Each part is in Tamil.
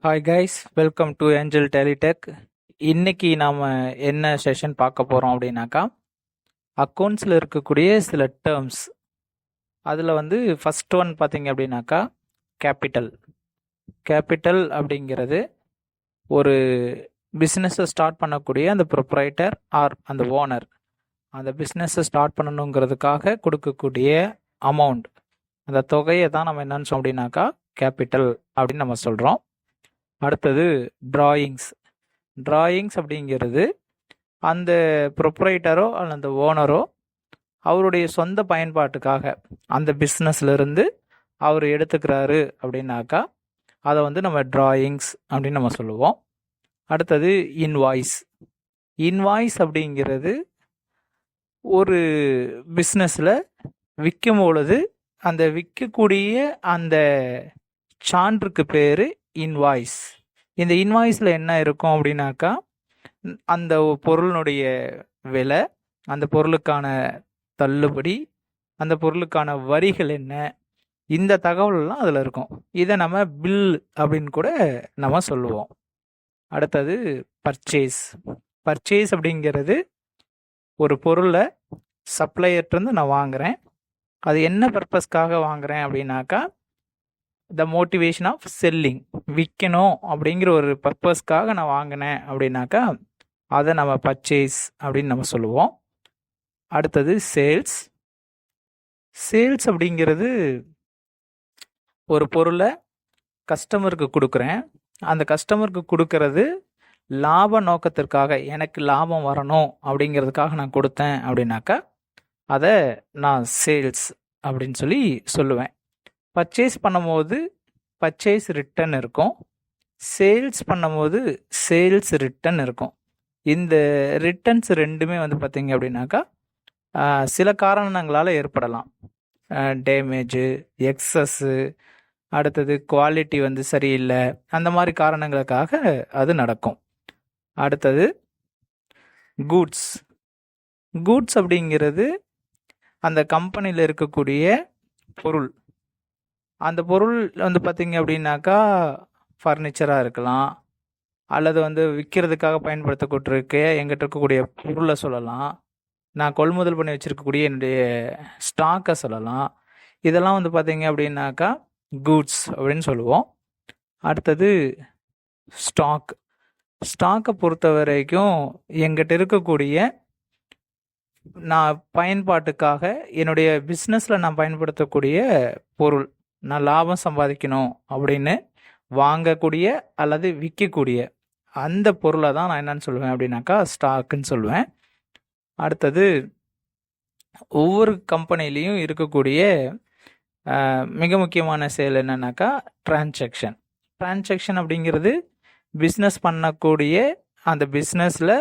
Hi guys, welcome to Angel Teletech. இன்னைக்கு நாம் என்ன செஷன் பார்க்க போகிறோம் அப்படின்னாக்கா, அக்கௌண்ட்ஸில் இருக்கக்கூடிய சில டேர்ம்ஸ். அதில் ஃபர்ஸ்ட் ஒன் பார்த்தீங்க அப்படின்னாக்கா கேபிட்டல். கேபிட்டல் அப்படிங்கிறது ஒரு பிஸ்னஸை ஸ்டார்ட் பண்ணக்கூடிய அந்த ப்ரொப்ரைட்டர் ஆர் அந்த ஓனர் அந்த பிஸ்னஸை ஸ்டார்ட் பண்ணணுங்கிறதுக்காக கொடுக்கக்கூடிய அமௌண்ட், அந்த தொகையை தான் நம்ம என்னன்னு சொன்னோம் அப்படின்னாக்கா கேபிட்டல் அப்படின்னு நம்ம சொல்கிறோம். அடுத்தது டிராயிங்ஸ். டிராயிங்ஸ் அப்படிங்கிறது அந்த ப்ரொப்ரைட்டரோ அல்லது அந்த ஓனரோ அவருடைய சொந்த பயன்பாட்டுக்காக அந்த பிஸ்னஸ்லேருந்து அவர் எடுத்துக்கிறாரு அப்படின்னாக்கா அதை நம்ம டிராயிங்ஸ் அப்படின்னு நம்ம சொல்லுவோம். அடுத்தது இன்வாய்ஸ். இன்வாய்ஸ் அப்படிங்கிறது ஒரு பிஸ்னஸில் விற்கும் பொழுது அந்த விற்கக்கூடிய அந்த சான்றுக்கு பேர் இன்வாய்ஸ். இந்த இன்வாய்ஸில் என்ன இருக்கும் அப்படின்னாக்கா அந்த பொருளினுடைய விலை, அந்த பொருளுக்கான தள்ளுபடி, அந்த பொருளுக்கான வரிகள் என்ன, இந்த தகவல்லாம் அதில் இருக்கும். இதை நம்ம பில் அப்படின்னு கூட நம்ம சொல்லுவோம். அடுத்தது பர்ச்சேஸ். பர்ச்சேஸ் அப்படிங்கிறது ஒரு பொருளை சப்ளையர்கிட்டருந்து நான் வாங்குகிறேன். அது என்ன பர்பஸ்க்காக வாங்குகிறேன் அப்படின்னாக்கா த மோட்டிவேஷன் ஆஃப் செல்லிங், விற்கணும் அப்படிங்கிற ஒரு பர்பஸ்க்காக நான் வாங்கினேன் அப்படின்னாக்கா அதை நம்ம பர்ச்சேஸ் அப்படின்னு நம்ம சொல்லுவோம். அடுத்தது சேல்ஸ். சேல்ஸ் அப்படிங்கிறது ஒரு பொருளை கஸ்டமருக்கு கொடுக்குறேன். அந்த கஸ்டமருக்கு கொடுக்கறது லாப நோக்கத்திற்காக, எனக்கு லாபம் வரணும் அப்படிங்கிறதுக்காக நான் கொடுத்தேன் அப்படின்னாக்கா அதை நான் சேல்ஸ் அப்படின்னு சொல்லி சொல்லுவேன். பர்ச்சேஸ் பண்ணும்போது பர்ச்சேஸ் ரிட்டன் இருக்கும், சேல்ஸ் பண்ணும்போது சேல்ஸ் ரிட்டன் இருக்கும். இந்த ரிட்டன்ஸ் ரெண்டுமே பார்த்தீங்க அப்படின்னாக்கா சில காரணங்களால் ஏற்படலாம். டேமேஜு, எக்ஸஸ்ஸு, அடுத்தது குவாலிட்டி சரியில்லை, அந்த மாதிரி காரணங்களுக்காக அது நடக்கும். அடுத்தது கூட்ஸ். கூட்ஸ் அப்படிங்கிறது அந்த கம்பெனியில் இருக்கக்கூடிய பொருள். அந்த பொருள் பார்த்தீங்க அப்படின்னாக்கா ஃபர்னிச்சராக இருக்கலாம், அல்லது விற்கிறதுக்காக பயன்படுத்தக்கூட்டிருக்க எங்கிட்ட இருக்கக்கூடிய பொருளை சொல்லலாம், நான் கொள்முதல் பண்ணி வச்சுருக்கக்கூடிய என்னுடைய ஸ்டாக்கை சொல்லலாம். இதெல்லாம் பார்த்தீங்க அப்படின்னாக்கா கூட்ஸ் அப்படின்னு சொல்லுவோம். அடுத்தது ஸ்டாக். ஸ்டாக்கை பொறுத்த வரைக்கும் எங்கிட்ட இருக்கக்கூடிய நான் பயன்பாட்டுக்காக என்னுடைய பிஸ்னஸில் நான் பயன்படுத்தக்கூடிய பொருள், நான் லாபம் சம்பாதிக்கணும் அப்படின்னு வாங்கக்கூடிய அல்லது விற்கக்கூடிய அந்த பொருளை தான் நான் என்னன்னு சொல்லுவேன் அப்படின்னாக்கா ஸ்டாக்குன்னு சொல்லுவேன். அடுத்தது ஒவ்வொரு கம்பெனிலையும் இருக்கக்கூடிய மிக முக்கியமான செயல் என்னன்னாக்கா டிரான்சாக்ஷன். டிரான்சாக்ஷன் அப்படிங்கிறது பிஸ்னஸ் பண்ணக்கூடிய அந்த பிஸ்னஸில்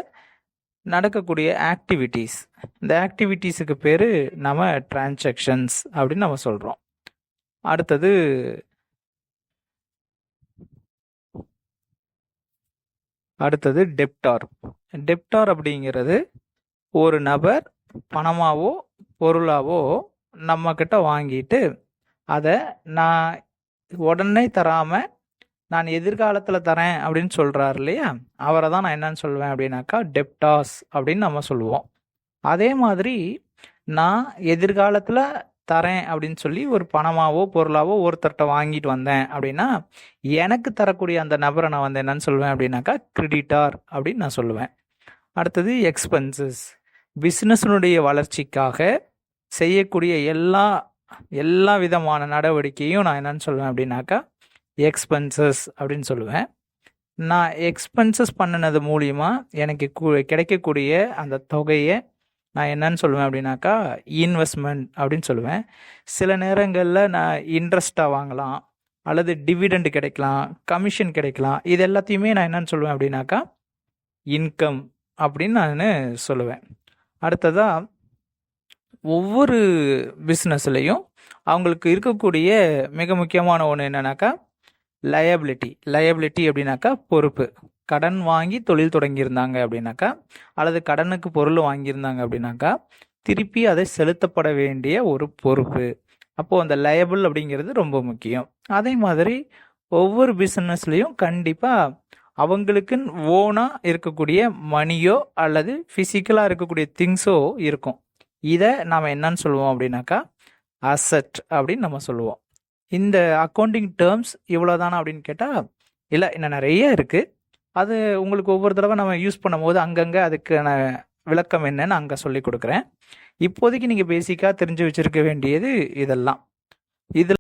நடக்கக்கூடிய ஆக்டிவிட்டீஸ். இந்த ஆக்டிவிட்டீஸுக்கு பேர் நம்ம டிரான்சாக்ஷன்ஸ் அப்படின்னு நம்ம சொல்கிறோம். அடுத்தது டெப்டார். டெப்டார் அப்படிங்கிறது ஒரு நபர் பணமாவோ பொருளாவோ நம்மக்கிட்ட வாங்கிட்டு அதை நான் உடனே தராமல் நான் எதிர்காலத்தில் தரேன் அப்படின்னு சொல்கிறார் இல்லையா, அவரை தான் நான் என்னன்னு சொல்லுவேன் அப்படின்னாக்கா டெப்டார்ஸ் அப்படின்னு நம்ம சொல்லுவோம். அதே மாதிரி நான் எதிர்காலத்தில் தரேன் அப்படின்னு சொல்லி ஒரு பணமாவோ பொருளாவோ ஒருத்தர்கிட்ட வாங்கிட்டு வந்தேன் அப்படின்னா எனக்கு தரக்கூடிய அந்த நபரை நான் என்னன்னு சொல்லுவேன் அப்படின்னாக்கா கிரெடிட்டார் அப்படின்னு நான் சொல்லுவேன். அடுத்தது எக்ஸ்பென்சஸ். பிஸ்னஸினுடைய வளர்ச்சிக்காக செய்யக்கூடிய எல்லா விதமான நடவடிக்கையும் நான் என்னன்னு சொல்லுவேன் அப்படின்னாக்கா எக்ஸ்பென்சஸ் அப்படின்னு சொல்லுவேன். நான் எக்ஸ்பென்சஸ் பண்ணினது மூலிமா எனக்கு கிடைக்கக்கூடிய அந்த தொகையை நான் என்னன்னு சொல்லுவேன் அப்படின்னாக்கா இன்வெஸ்ட்மெண்ட் அப்படின்னு சொல்லுவேன். சில நேரங்களில் நான் இன்ட்ரெஸ்ட்டாக வாங்கலாம், அல்லது டிவிடெண்ட் கிடைக்கலாம், கமிஷன் கிடைக்கலாம். இது எல்லாத்தையுமே நான் என்னன்னு சொல்லுவேன் அப்படின்னாக்கா இன்கம் அப்படின்னு நான் சொல்லுவேன். அடுத்ததாக ஒவ்வொரு பிஸ்னஸ்லையும் அவங்களுக்கு இருக்கக்கூடிய மிக முக்கியமான ஒன்று என்னன்னாக்கா லயபிலிட்டி. லயபிலிட்டி அப்படின்னாக்கா பொறுப்பு. கடன் வாங்கி தொழில் தொடங்கியிருந்தாங்க அப்படின்னாக்கா, அல்லது கடனுக்கு பொருள் வாங்கியிருந்தாங்க அப்படின்னாக்கா திருப்பி அதை செலுத்தப்பட வேண்டிய ஒரு பொறுப்பு. அப்போது அந்த லயபிள் அப்படிங்கிறது ரொம்ப முக்கியம். அதே மாதிரி ஒவ்வொரு பிஸ்னஸ்லேயும் கண்டிப்பாக அவங்களுக்குன்னு ஓனாக இருக்கக்கூடிய மணியோ அல்லது ஃபிசிக்கலாக இருக்கக்கூடிய திங்ஸோ இருக்கும். இதை நாம் என்னன்னு சொல்லுவோம் அப்படின்னாக்கா அசட் அப்படின்னு நம்ம சொல்லுவோம். இந்த அக்கௌண்டிங் டேர்ம்ஸ் இவ்வளோதானா அப்படின்னு கேட்டால் இல்லை, இன்னும் நிறைய இருக்குது. அது உங்களுக்கு ஒவ்வொரு தடவை நம்ம யூஸ் பண்ணும்போது அங்கங்கே அதுக்கான விளக்கம் என்னன்னு அங்கே சொல்லி கொடுக்குறேன். இப்போதைக்கு நீங்கள் பேசிக்காக தெரிஞ்சு வச்சுருக்க வேண்டியது இதெல்லாம். இதில்